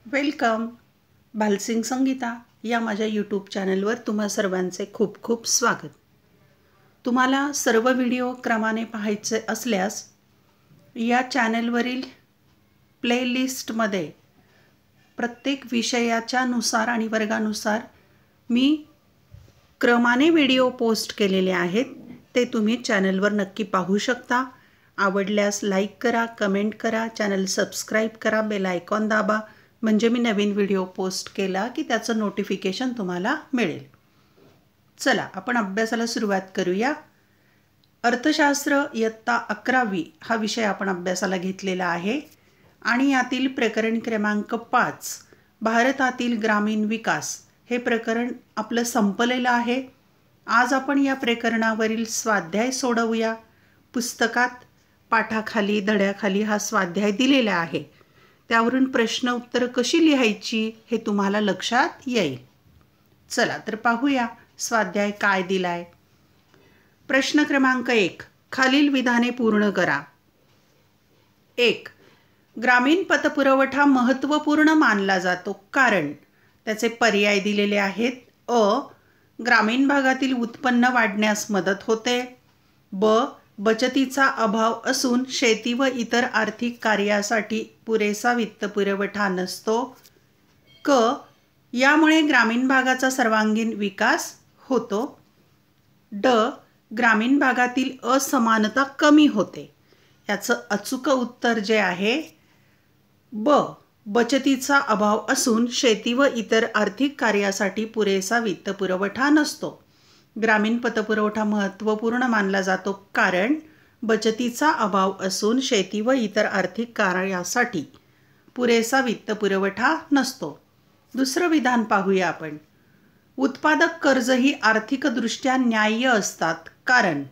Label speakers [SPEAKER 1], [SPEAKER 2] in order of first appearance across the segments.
[SPEAKER 1] Welcome. Bhalsingh Sangeeta या माझ्या YouTube चॅनलवर तुम्हा सर्वांचे खूप खूप स्वागत. तुम्हाला सर्व व्हिडिओ क्रमाने पाहायचे असल्यास या चॅनलवरील प्लेलिस्टमध्ये प्रत्येक विषयाच्या नुसार आणि वर्गानुसार मी क्रमाने व्हिडिओ पोस्ट केलेले आहेत. ते तुम्ही चॅनलवर नक्की पाहू शकता. आवडल्यास लाईक करा, कमेंट करा, चॅनल सबस्क्राईब करा, बेल आयकॉन दाबा, म्हणजे मी नवीन व्हिडिओ पोस्ट केला की त्याचं नोटिफिकेशन तुम्हाला मिळेल. चला आपण अभ्यासाला सुरुवात करूया. अर्थशास्त्र इयत्ता 11वी हा विषय आपण अभ्यासाला घेतलेला आहे आणि यातील प्रकरण क्रमांक 5 भारतातील ग्रामीण विकास हे प्रकरण आपलं संपलेलं आहे. आज आपण या प्रकरणावरील स्वाध्याय सोडवूया. पुस्तकात पाठाखाली धड्याखाली हा स्वाध्याय दिलेला आहे. त्यावरून प्रश्न उत्तर कशी लिहायची हे तुम्हाला लक्षात येईल. चला तर पाहूया स्वाध्याय काय दिलाय. प्रश्न क्रमांक 1. खालील विधाने पूर्ण करा. 1. ग्रामीण पतपुरवठा महत्त्वपूर्ण मानला जातो कारण त्याचे पर्याय दिलेले आहेत. अ. ग्रामीण भागातील उत्पन्न वाढण्यास मदत होते. ब. बचतीचा अभाव असून शेती व इतर आर्थिक कार्यासाठी पुरेसा वित्तपुरवठा नसतो. क. यामुळे ग्रामीण भागाचा सर्वांगीण विकास होतो. ड. ग्रामीण भागातील असमानता कमी होते. याचं अचूक उत्तर जे आहे ब. बचतीचा अभाव असून शेती व इतर आर्थिक कार्यासाठी पुरेसा वित्तपुरवठा नसतो. ग्रामीण पतपुरवठा महत्त्वपूर्ण मानला जातो कारण बचतीचा अभाव असून शेती व इतर आर्थिक कार्यासाठी पुरेसा वित्तपुरवठा नसतो. दुसरं विधान पाहूया आपण. उत्पादक कर्ज ही आर्थिकदृष्ट्या न्याय्य असतात कारण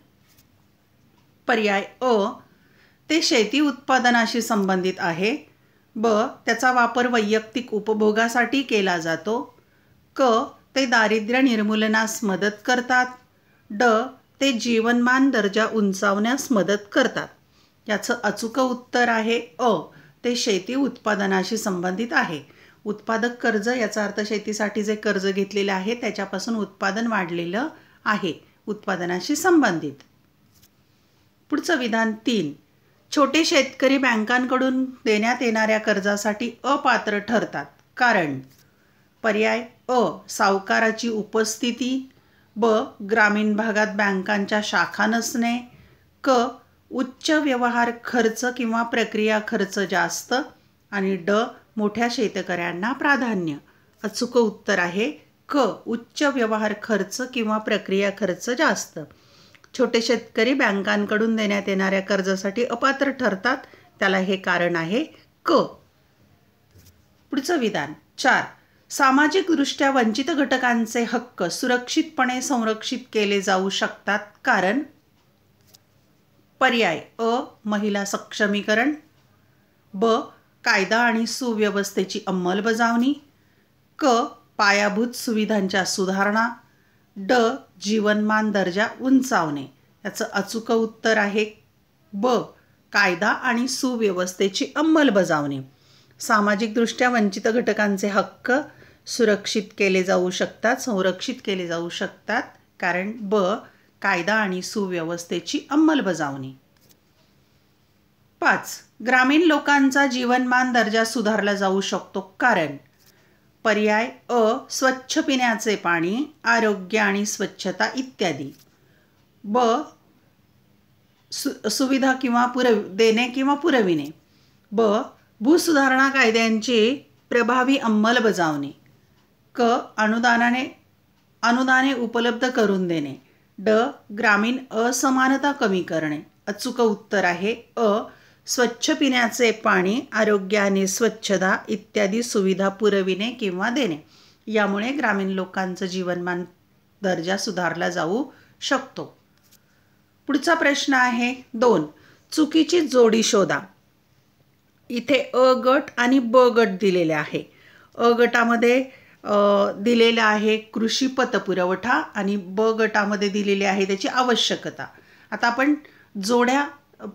[SPEAKER 1] पर्याय अ. ते शेती उत्पादनाशी संबंधित आहे. ब. त्याचा वापर वैयक्तिक उपभोगासाठी केला जातो. क. ते दारिद्र्य निर्मूलनास मदत करतात. ड. ते जीवनमान दर्जा उंचावण्यास मदत करतात. याचं अचूक उत्तर आहे अ. ते शेती उत्पादनाशी संबंधित आहे. उत्पादक कर्ज याचा अर्थ शेतीसाठी जे कर्ज घेतलेलं आहे त्याच्यापासून उत्पादन वाढलेलं आहे, उत्पादनाशी संबंधित. पुढचं विधान 3. छोटे शेतकरी बँकांकडून देण्यात येणाऱ्या कर्जासाठी अपात्र ठरतात कारण पर्याय अ. सावकाराची उपस्थिती. ब. ग्रामीण भागात बँकांच्या शाखा नसणे. क. उच्च व्यवहार खर्च किंवा प्रक्रिया खर्च जास्त. आणि ड. मोठ्या शेतकऱ्यांना प्राधान्य. अचूक उत्तर आहे क. उच्च व्यवहार खर्च किंवा प्रक्रिया खर्च जास्त. छोटे शेतकरी बँकांकडून देण्यात येणाऱ्या कर्जासाठी अपात्र ठरतात, त्याला हे कारण आहे क. पुढचं विधान 4. सामाजिकदृष्ट्या वंचित घटकांचे हक्क सुरक्षितपणे संरक्षित केले जाऊ शकतात कारण पर्याय अ. महिला सक्षमीकरण. ब. कायदा आणि सुव्यवस्थेची अंमलबजावणी. क. पायाभूत सुविधांच्या सुधारणा. ड. जीवनमान दर्जा उंचावणे. याचं अचूक उत्तर आहे ब. कायदा आणि सुव्यवस्थेची अंमलबजावणी. सामाजिकदृष्ट्या वंचित घटकांचे हक्क सुरक्षित केले जाऊ शकतात, संरक्षित केले जाऊ शकतात कारण ब. कायदा आणि सुव्यवस्थेची अंमलबजावणी. 5. ग्रामीण लोकांचा जीवनमान दर्जा सुधारला जाऊ शकतो कारण पर्याय अ. स्वच्छ पिण्याचे पाणी, आरोग्य आणि स्वच्छता इत्यादी. ब. सुविधा किंवा देणे किंवा पुरविणे. ब. भूसुधारणा कायद्यांची प्रभावी अंमलबजावणी. क. अनुदाने उपलब्ध करून देणे. ड. ग्रामीण असमानता कमी करणे. अचूक उत्तर आहे अ. स्वच्छ पिण्याचे पाणी, आरोग्य आणि स्वच्छता इत्यादी सुविधा पुरविणे किंवा देणे. यामुळे ग्रामीण लोकांचं जीवनमान दर्जा सुधारला जाऊ शकतो. पुढचा प्रश्न आहे 2. चुकीची जोडी शोधा. इथे अ गट आणि ब गट दिलेले आहे. अ गटामध्ये दिलेला आहे कृषी पतपुरवठा आणि ब गटामध्ये दिलेली आहे त्याची आवश्यकता. आता आपण जोड्या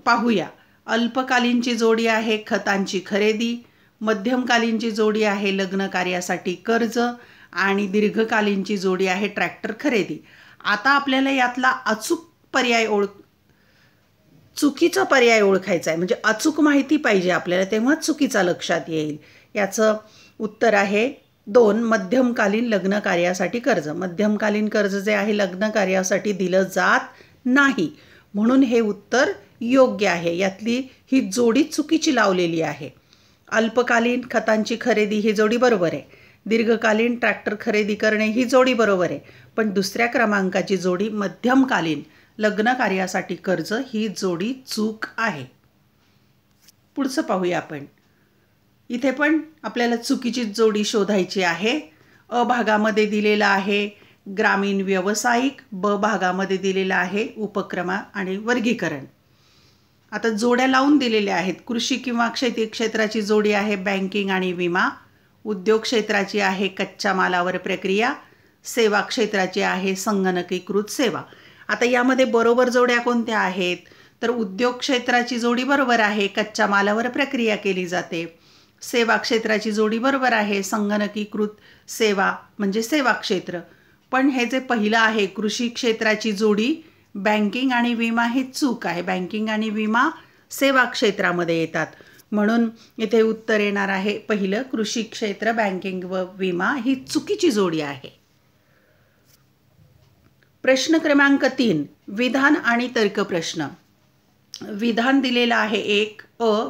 [SPEAKER 1] पाहूया. अल्पकालीनची जोडी आहे खतांची खरेदी. मध्यमकालीनची जोडी आहे लग्न कार्यासाठी कर्ज आणि दीर्घकालीनची जोडी आहे ट्रॅक्टर खरेदी. आता आपल्याला यातला चुकीचा पर्याय ओळखायचा आहे. म्हणजे अचूक माहिती पाहिजे आपल्याला, तेव्हा चुकीचा लक्षात येईल. याचं उत्तर आहे 2, मध्यमकालीन लग्न कार्यासाठी कर्ज. मध्यमकालीन कर्ज जे आहे लग्न कार्यासाठी दिलं जात नाही, म्हणून हे उत्तर योग्य आहे. यातली ही जोडी चुकीची लावलेली आहे. अल्पकालीन खतांची खरेदी ही जोडी बरोबर आहे. दीर्घकालीन ट्रॅक्टर खरेदी करणे ही जोडी बरोबर आहे. पण दुसऱ्या क्रमांकाची जोडी मध्यमकालीन लग्न कार्यासाठी कर्ज ही जोडी चूक आहे. पुढचं पाहूया आपण. इथे पण आपल्याला चुकीची जोडी शोधायची आहे. अ भागामध्ये दिलेला आहे ग्रामीण व्यावसायिक, ब भागामध्ये दिलेला आहे उपक्रम आणि वर्गीकरण. आता जोड्या लावून दिलेल्या आहेत. कृषी किंवा शेती क्षेत्राची जोडी आहे बँकिंग आणि विमा. उद्योग क्षेत्राची आहे कच्च्या मालावर प्रक्रिया. सेवा क्षेत्राची आहे संगणकीकृत सेवा. आता यामध्ये बरोबर जोड्या कोणत्या आहेत? तर उद्योग क्षेत्राची जोडी बरोबर आहे, कच्च्या मालावर प्रक्रिया केली जाते. सेवा क्षेत्राची जोडी बरोबर आहे, संगणकीकृत सेवा म्हणजे सेवा क्षेत्र. पण हे जे पहिलं आहे कृषी क्षेत्राची जोडी बँकिंग आणि विमा हे चूक आहे. बँकिंग आणि विमा सेवा क्षेत्रामध्ये येतात, म्हणून इथे उत्तर येणार आहे पहिलं कृषी क्षेत्र बँकिंग व विमा ही चुकीची जोडी आहे. प्रश्न क्रमांक 3, विधान आणि तर्क प्रश्न. विधान दिलेलं आहे एक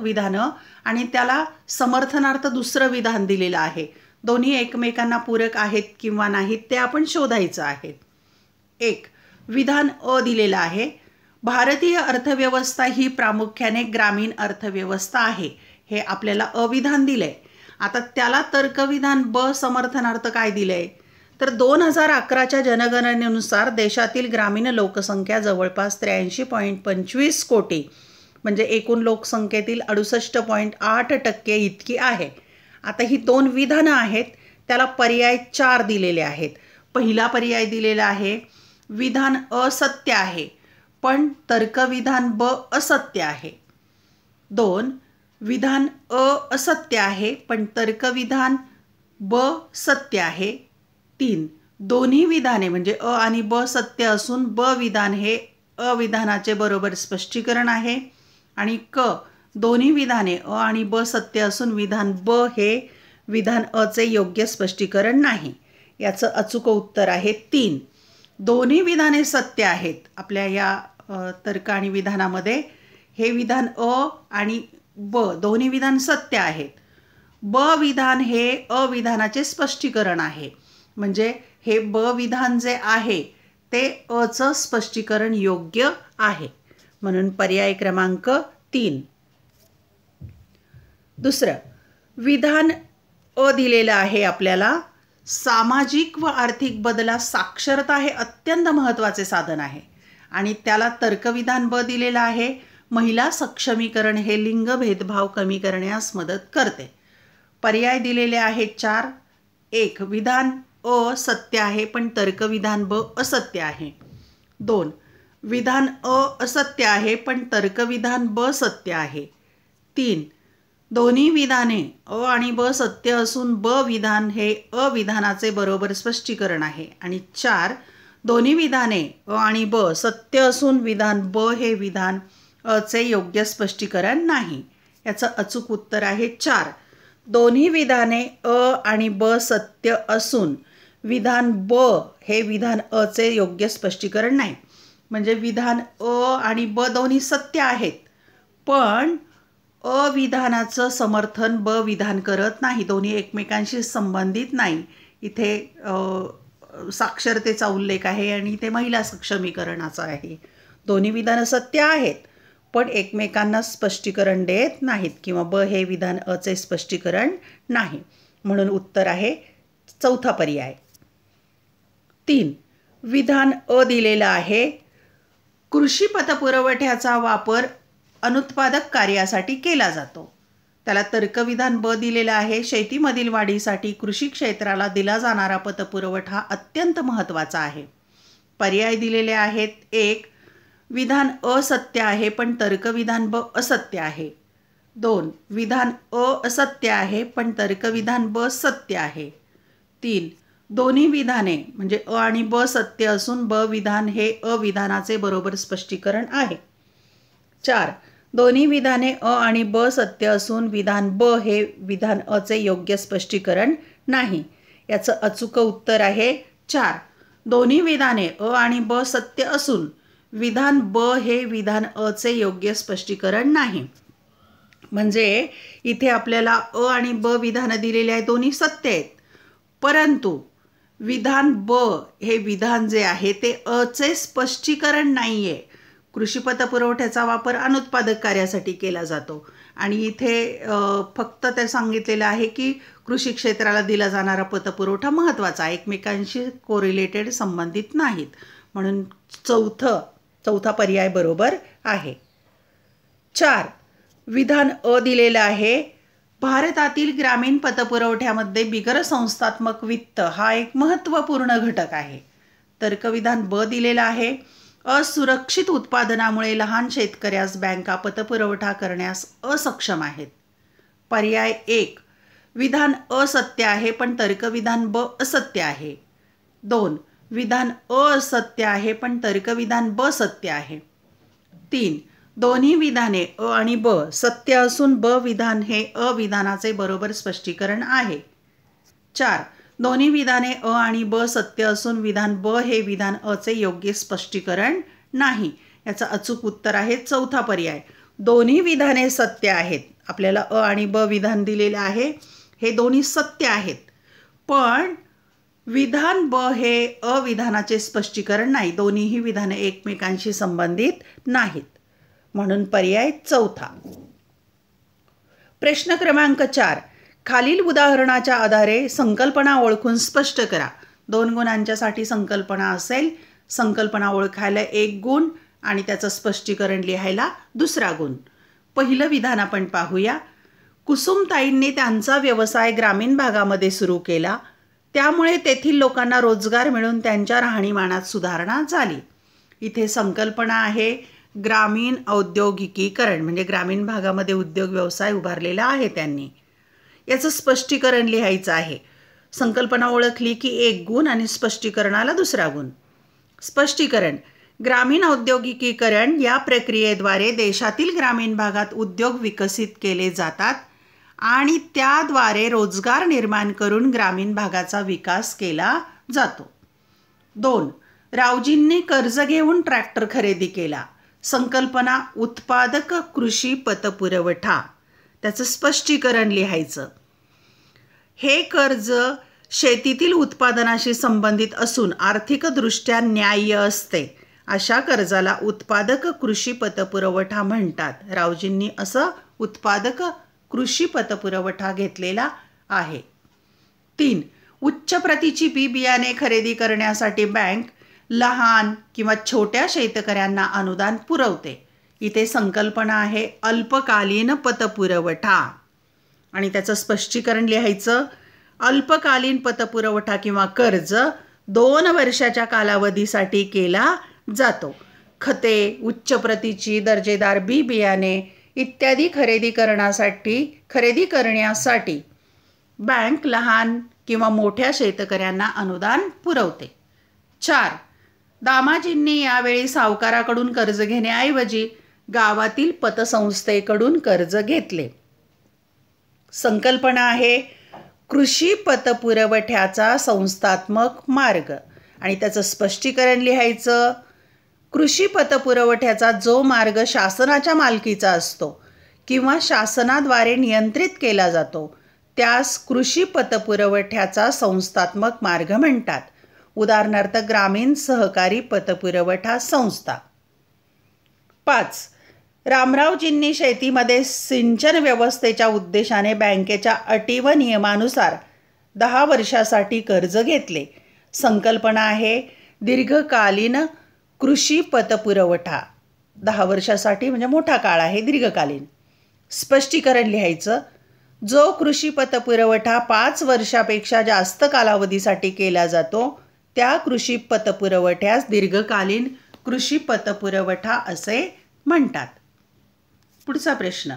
[SPEAKER 1] विधान आणि त्याला समर्थनार्थ दुसरं विधान दिलेलं आहे. दोन्ही एकमेकांना पूरक आहेत किंवा नाहीत ते आपण शोधायचं आहे. एक विधान दिलेलं आहे, भारतीय अर्थव्यवस्था ही प्रामुख्याने ग्रामीण अर्थव्यवस्था आहे. हे आपल्याला अविधान दिलंय. आता त्याला तर्कविधान ब समर्थनार्थ काय दिलंय? तर 2011च्या जनगणनेनुसार देशातील ग्रामीण लोकसंख्या जवळपास 83.25 कोटी म्हणजे एकूण लोकसंख्येतील 68.8% इतकी आहे. आता ही 2 विधानं आहेत, त्याला पर्याय 4 दिलेले आहेत. पहिला पर्याय दिलेला आहे विधान असत्य आहे पण तर्कविधान ब असत्य आहे. 2 विधान असत्य आहे पण तर्कविधान ब सत्य आहे. 3 दोन्ही विधाने म्हणजे आणि ब सत्य असून ब विधान हे अविधानाचे बरोबर स्पष्टीकरण आहे. आणि दोन्ही विधाने आणि ब सत्य असून विधान ब हे विधान चे योग्य स्पष्टीकरण नाही. याचं अचूक उत्तर आहे 3. दोन्ही विधाने सत्य आहेत. आपल्या या तर्क आणि विधानामध्ये हे विधान आणि ब दोन्ही विधान सत्य आहेत. ब विधान हे अविधानाचे स्पष्टीकरण आहे. म्हणजे हे ब विधान जे आहे ते चं स्पष्टीकरण योग्य आहे. म्हणून पर्याय क्रमांक 3. दुसरं विधान दिलेलं आहे आपल्याला, सामाजिक व आर्थिक बदलास साक्षरता हे अत्यंत महत्त्वाचे साधन आहे. आणि त्याला तर्कविधान ब दिलेलं आहे, महिला सक्षमीकरण हे लिंग भेदभाव कमी करण्यास मदत करते. पर्याय दिलेले आहेत 4. 1 विधान सत्य आहे पण तर्कविधान ब असत्य आहे. 2 विधान असत्य आहे पण तर्कविधान ब सत्य आहे. 3 दोन्ही विधाने आणि ब सत्य असून ब विधान हे अविधानाचे बरोबर स्पष्टीकरण आहे. आणि 4 दोन्ही विधाने आणि ब सत्य असून विधान ब हे विधान चे योग्य स्पष्टीकरण नाही. याचं अचूक उत्तर आहे 4. दोन्ही विधाने आणि ब सत्य असून विधान ब हे विधान चे योग्य स्पष्टीकरण नाही. म्हणजे विधान आणि ब दोन्ही सत्य आहेत पण अविधानाचं समर्थन ब विधान करत नाही. दोन्ही एकमेकांशी संबंधित नाही. इथे साक्षरतेचा उल्लेख आहे आणि इथे महिला सक्षमीकरणाचा आहे. दोन्ही विधानं सत्य आहेत पण एकमेकांना स्पष्टीकरण देत नाहीत किंवा ब हे विधान चे स्पष्टीकरण नाही. म्हणून उत्तर आहे चौथा पर्याय. 3 विधान दिलेलं आहे, कृषी पतपुरवठ्याचा वापर अनुत्पादक कार्यासाठी केला जातो. त्याला तर्कविधान ब दिलेलं आहे, शेतीमधील वाढीसाठी कृषी क्षेत्राला दिला जाणारा पतपुरवठा अत्यंत महत्त्वाचा आहे. पर्याय दिलेले आहेत 1 विधान असत्य आहे पण तर्कविधान ब असत्य आहे. 2. विधान अ असत्य आहे पण तर्कविधान ब सत्य आहे. 3. दोन्ही विधाने म्हणजे अ आणि ब सत्य असून ब विधान हे अ विधानाचे बरोबर स्पष्टीकरण आहे. 4. दोन्ही विधाने अ आणि ब सत्य असून विधान ब हे विधान अ चे योग्य स्पष्टीकरण नाही. याचं अचूक उत्तर आहे 4. दोन्ही विधाने अ आणि ब सत्य असून विधान ब हे विधान अ चे योग्य स्पष्टीकरण नाही. म्हणजे इथे आपल्याला अ आणि ब विधानं दिलेली आहे, दोन्ही सत्य आहेत, परंतु विधान ब हे विधान जे आहे ते अ चे स्पष्टीकरण नाही आहे. कृषी पतपुरवठ्याचा वापर अनुत्पादक कार्यासाठी केला जातो आणि इथे फक्त ते सांगितलेलं आहे की कृषी क्षेत्राला दिला जाणारा पतपुरवठा महत्त्वाचा आहे, एकमेकांशी कोरिलेटेड संबंधित नाहीत. म्हणून चौथा पर्याय बरोबर आहे. 4. विधान अ दिलेलं आहे. भारतातील ग्रामीण पतपुरवठ्यामध्ये बिगर संस्थात्मक वित्त हा एक महत्त्वपूर्ण घटक आहे. तर्कविधान ब दिलेलं आहे. असुरक्षित उत्पादनामुळे लहान शेतकऱ्यास बँका पतपुरवठा करण्यास असक्षम आहेत. पर्याय 1. विधान असत्य आहे पण तर्कविधान ब असत्य आहे. 2. विधान असत्य आहे पण तर्कविधान ब सत्य आहे. 3. दोन्ही विधाने अ आणि ब सत्य असून ब विधान हे अ विधानाचे बरोबर स्पष्टीकरण आहे. 4. दोन्ही विधाने अ आणि ब सत्य असून विधान ब हे विधान अ चे योग्य स्पष्टीकरण नाही. याचं अचूक उत्तर आहे चौथा पर्याय. दोन्ही विधाने सत्य आहेत. आपल्याला अ आणि ब विधान दिलेले आहे, हे दोन्ही सत्य आहेत, पण विधान ब हे अविधानाचे स्पष्टीकरण नाही. दोन्हीही विधाने एकमेकांशी संबंधित नाहीत. म्हणून पर्याय चौथा. प्रश्न क्रमांक 4. खालील उदाहरणाच्या आधारे संकल्पना ओळखून स्पष्ट करा. 2 गुणांच्यासाठी संकल्पना असेल. संकल्पना ओळखायला 1 गुण आणि त्याचं स्पष्टीकरण लिहायला 2 गुण. पहिलं विधान आपण पाहूया. कुसुमताईंनी त्यांचा व्यवसाय ग्रामीण भागामध्ये सुरू केला, त्यामुळे तेथील लोकांना रोजगार मिळून त्यांच्या राहणीमानात सुधारणा झाली. इथे संकल्पना आहे ग्रामीण औद्योगिकीकरण, म्हणजे ग्रामीण भागामध्ये उद्योग व्यवसाय उभारलेला आहे त्यांनी. याचं स्पष्टीकरण लिहायचं आहे. संकल्पना ओळखली की 1 गुण आणि स्पष्टीकरणाला 2 गुण. स्पष्टीकरण. ग्रामीण औद्योगिकीकरण या प्रक्रियेद्वारे देशातील ग्रामीण भागात उद्योग विकसित केले जातात आणि त्याद्वारे रोजगार निर्माण करून ग्रामीण भागाचा विकास केला जातो. 2. रावजींनी कर्ज घेऊन ट्रॅक्टर खरेदी केला. संकल्पना उत्पादक कृषी पतपुरवठा. त्याचं स्पष्टीकरण लिहायचं. हे कर्ज शेतीतील उत्पादनाशी संबंधित असून आर्थिकदृष्ट्या न्याय्य असते. अशा कर्जाला उत्पादक कृषी पतपुरवठा म्हणतात. रावजींनी असं उत्पादक कृषी पतपुरवठा घेतलेला आहे. 3. उच्च प्रतीची बी बियाणे खरेदी करण्यासाठी बँक लहान किंवा छोट्या शेतकऱ्यांना अनुदान पुरवते. इथे संकल्पना आहे अल्पकालीन पतपुरवठा आणि त्याचं स्पष्टीकरण लिहायचं. अल्पकालीन पतपुरवठा किंवा कर्ज 2 वर्षाच्या कालावधीसाठी केला जातो. खते, उच्च प्रतीची दर्जेदार बी बियाणे इत्यादी खरेदी करण्यासाठी बँक लहान किंवा मोठ्या शेतकऱ्यांना अनुदान पुरवते. 4. दामाजींनी यावेळी सावकाराकडून कर्ज घेण्याऐवजी गावातील पतसंस्थेकडून कर्ज घेतले. संकल्पना आहे कृषी पतपुरवठ्याचा संस्थात्मक मार्ग आणि त्याचं स्पष्टीकरण लिहायचं. कृषी पतपुरवठ्याचा जो मार्ग शासनाच्या मालकीचा असतो किंवा शासनाद्वारे नियंत्रित केला जातो त्यास कृषी पतपुरवठ्याचा संस्थात्मक मार्ग म्हणतात. उदाहरणार्थ ग्रामीण सहकारी पतपुरवठा संस्था. 5. रामरावजींनी शेतीमध्ये सिंचन व्यवस्थेच्या उद्देशाने बँकेच्या अटी व नियमानुसार 10 वर्षासाठी कर्ज घेतले. संकल्पना आहे दीर्घकालीन कृषी पतपुरवठा. 10 वर्षासाठी म्हणजे मोठा काळ आहे, दीर्घकालीन. स्पष्टीकरण लिहायचं. जो कृषी पतपुरवठा 5 वर्षापेक्षा जास्त कालावधीसाठी केला जातो त्या कृषी पतपुरवठ्यास दीर्घकालीन कृषी पतपुरवठा असे म्हणतात. पुढचा प्रश्न.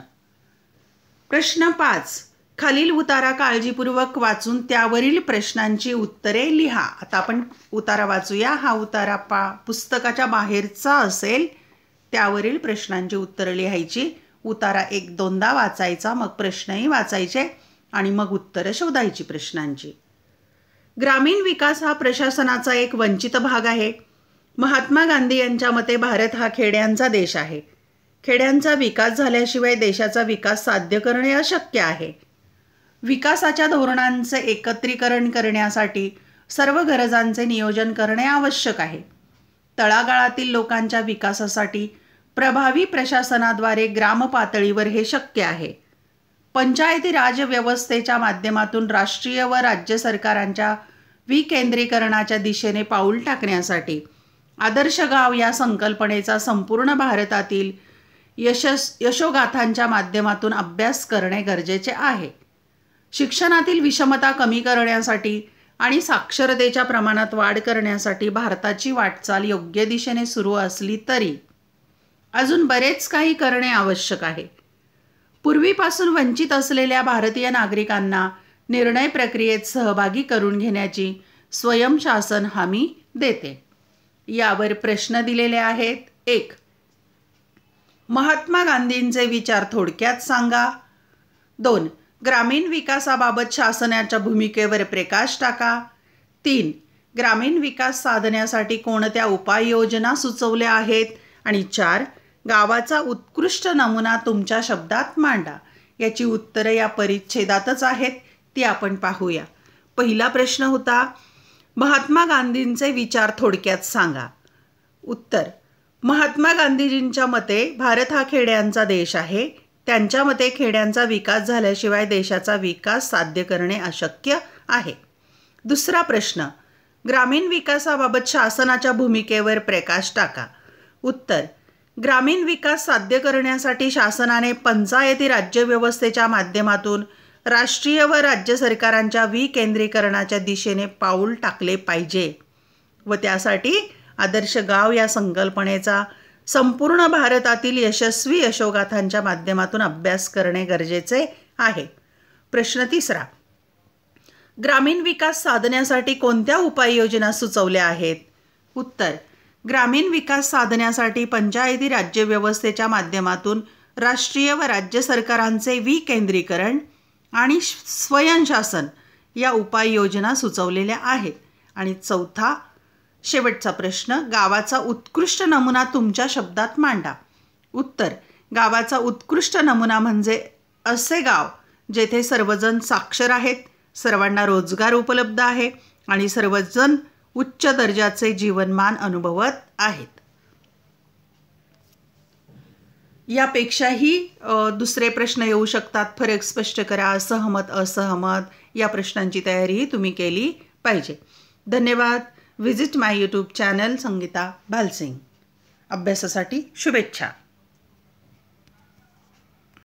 [SPEAKER 1] प्रश्न 5. खालील उतारा काळजीपूर्वक वाचून त्यावरील प्रश्नांची उत्तरे लिहा. आता आपण उतारा वाचूया. हा उतारा पुस्तकाच्या बाहेरचा असेल. त्यावरील प्रश्नांची उत्तरं लिहायची. उतारा 1-2दा वाचायचा, मग प्रश्नही वाचायचे आणि मग उत्तरं शोधायची प्रश्नांची. ग्रामीण विकास हा प्रशासनाचा एक वंचित भाग आहे. महात्मा गांधी यांच्या मते भारत हा खेड्यांचा देश आहे. खेड्यांचा विकास झाल्याशिवाय देशाचा विकास साध्य करणे अशक्य आहे. विकासाच्या धोरणांचे एकत्रीकरण करण्यासाठी सर्व गरजांचे नियोजन करणे आवश्यक आहे. तळागाळातील लोकांच्या विकासासाठी प्रभावी प्रशासनाद्वारे ग्रामपातळीवर हे शक्य आहे. पंचायती राज व्यवस्थेच्या माध्यमातून राष्ट्रीय व राज्य सरकारांच्या विकेंद्रीकरणाच्या दिशेने पाऊल टाकण्यासाठी आदर्श गाव या संकल्पनेचा संपूर्ण भारतातील यशोगाथांच्या माध्यमातून अभ्यास करणे गरजेचे आहे. शिक्षणातील विषमता कमी करण्यासाठी आणि साक्षरतेच्या प्रमाणात वाढ करण्यासाठी भारताची वाटचाल योग्य दिशेने सुरू असली तरी अजून बरेच काही करणे आवश्यक आहे. पूर्वीपासून वंचित असलेल्या भारतीय नागरिकांना निर्णय प्रक्रियेत सहभागी करून घेण्याची स्वयंशासन हमी देते. यावर प्रश्न दिलेले आहेत. 1. महात्मा गांधींचे विचार थोडक्यात सांगा. 2. ग्रामीण विकासाबाबत शासनाच्या भूमिकेवर प्रकाश टाका. 3. ग्रामीण विकास साधण्यासाठी कोणत्या उपाययोजना सुचवल्या आहेत. आणि 4. गावाचा उत्कृष्ट नमुना तुमच्या शब्दात मांडा. याची उत्तरं या परिच्छेदातच आहेत, ती आपण पाहूया. पहिला प्रश्न होता, महात्मा गांधींचे विचार थोडक्यात सांगा. उत्तर, महात्मा गांधीजींच्या मते भारत हा खेड्यांचा देश आहे. त्यांच्या मते खेड्यांचा विकास झाल्याशिवाय देशाचा विकास साध्य करणे अशक्य आहे. दुसरा प्रश्न, ग्रामीण विकासाबाबत शासनाच्या भूमिकेवर प्रकाश टाका. उत्तर, ग्रामीण विकास साध्य करण्यासाठी शासनाने पंचायती राज्य व्यवस्थेच्या माध्यमातून राष्ट्रीय व राज्य सरकारांच्या विकेंद्रीकरणाच्या दिशेने पाऊल टाकले पाहिजे व त्यासाठी आदर्श गाव या संकल्पनेचा संपूर्ण भारतातील यशस्वी यशोगाथांच्या माध्यमातून अभ्यास करणे गरजेचे आहे. प्रश्न 3. ग्रामीण विकास साधण्यासाठी कोणत्या उपाययोजना सुचवल्या आहेत. उत्तर, ग्रामीण विकास साधण्यासाठी पंचायती राज्य व्यवस्थेच्या माध्यमातून राष्ट्रीय व राज्य सरकारांचे विकेंद्रीकरण आणि स्वयंशासन या उपाययोजना सुचवलेल्या आहेत. आणि 4, शेवटचा प्रश्न, गावाचा उत्कृष्ट नमुना तुमच्या शब्दात मांडा. उत्तर, गावाचा उत्कृष्ट नमुना म्हणजे असे गाव जेथे सर्वजण साक्षर आहेत, सर्वांना रोजगार उपलब्ध आहे आणि सर्वजण उच्च दर्जाचे जीवनमान अनुभवत आहेत. यापेक्षाही दुसरे प्रश्न येऊ शकतात. फरक स्पष्ट करा, सहमत असहमत, या प्रश्नांची तयारीही तुम्ही केली पाहिजे. धन्यवाद. विजिट माय यूट्यूब चॅनल संगीता भालसिंग. अभ्यासासाठी शुभेच्छा.